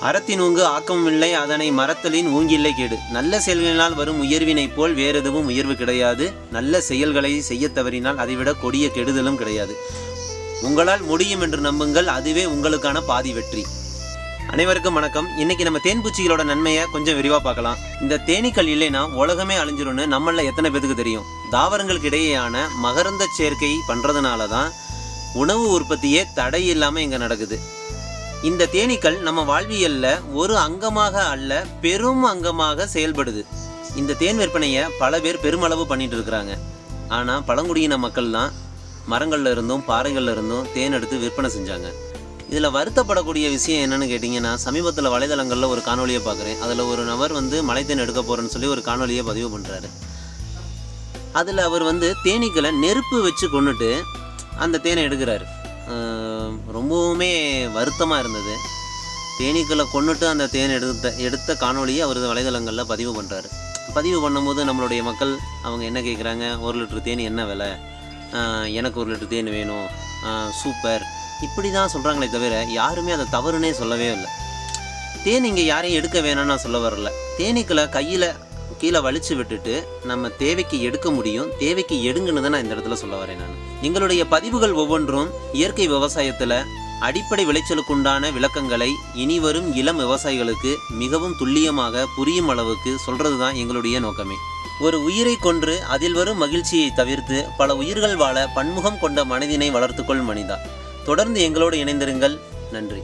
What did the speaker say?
அறத்தின் ஆக்கமும் இல்லை, அதனை மறத்தலின் ஊங்கில்லை கேடு. நல்ல செயல்களினால் வரும் உயர்வினைப் போல் வேறு எதுவும் உயர்வு கிடையாது. நல்ல செயல்களை செய்ய தவறினால் அதைவிட கொடிய கெடுதலும் கிடையாது. உங்களால் முடியும் என்று நம்புங்கள், அதுவே உங்களுக்கான பாதி வெற்றி. அனைவருக்கும் வணக்கம். இன்னைக்கு நம்ம தேன்பூச்சிகளோட நன்மையை கொஞ்சம் விரிவாக பார்க்கலாம். இந்த தேனீக்கள் இல்லைன்னா உலகமே அழிஞ்சிரும்னு நம்மள எத்தனை பேருக்கு தெரியும்? தாவரங்களுக்கு இடையேயான மகரந்த சேர்க்கை பண்ணுறதுனால தான் உணவு உற்பத்தியே தடை இல்லாமல் இங்கே நடக்குது. இந்த தேனீக்கள் நம்ம வாழ்வியலில் ஒரு அங்கமாக அல்ல, பெரும் அங்கமாக செயல்படுது. இந்த தேன் விற்பனையை பல பேர் பெருமளவு பண்ணிட்டு இருக்கிறாங்க. ஆனால் பழங்குடியின மக்கள் தான் மரங்களில் இருந்தும் பாறைகளில் இருந்தும் தேன் எடுத்து விற்பனை செஞ்சாங்க. இதில் வருத்தப்படக்கூடிய விஷயம் என்னென்னு கேட்டிங்கன்னா, சமீபத்தில் வலைதளங்களில் ஒரு காணொலியை பார்க்குறேன். அதில் ஒரு நபர் மலைத்தேன் எடுக்க போகிறேன்னு சொல்லி ஒரு காணொலியை பதிவு பண்ணுறாரு. அதில் அவர் தேனீக்களை நெருப்பு வச்சு கொண்டுட்டு அந்த தேனை எடுக்கிறாரு. ரொம்பவுமே வருத்தமாக இருந்தது. தேனீக்களை கொண்டுட்டு அந்த தேன் எடுத்த காணொலியை அவர் வலைதளங்களில் பதிவு பண்ணுறாரு. பதிவு பண்ணும்போது நம்மளுடைய மக்கள் அவங்க என்ன கேட்குறாங்க, 1 லிட்டர் தேன் என்ன விலை, எனக்கு 1 லிட்டர் தேன் வேணும், சூப்பர், இப்படி தான் சொல்கிறாங்களே தவிர யாருமே அதை தவறுனே சொல்லவே இல்லை. தேன் இங்கே யாரையும் எடுக்க வேணாம்னு நான் சொல்ல வரல. தேனீக்களை கையில் கீழே வலிச்சு விட்டுட்டு நம்ம தேவைக்கு எடுக்க முடியும், தேவைக்கு எடுங்கன்னு தான் நான் இந்த இடத்துல சொல்ல வரேன். நான் எங்களுடைய பதிவுகள் ஒவ்வொன்றும் இயற்கை விவசாயத்தில் அடிப்படை விளைச்சலுக்குண்டான விளக்கங்களை இனி வரும் இளம் விவசாயிகளுக்கு மிகவும் துல்லியமாக புரியும் அளவுக்கு சொல்கிறது தான் எங்களுடைய நோக்கமே. ஒரு உயிரை கொன்று அதில் வரும் மகிழ்ச்சியை தவிர்த்து பல உயிர்கள் வாழ பன்முகம் கொண்ட மனதினை வளர்த்துக்கொள் மனிதா. தொடர்ந்து எங்களோடு இணைந்திருங்கள். நன்றி.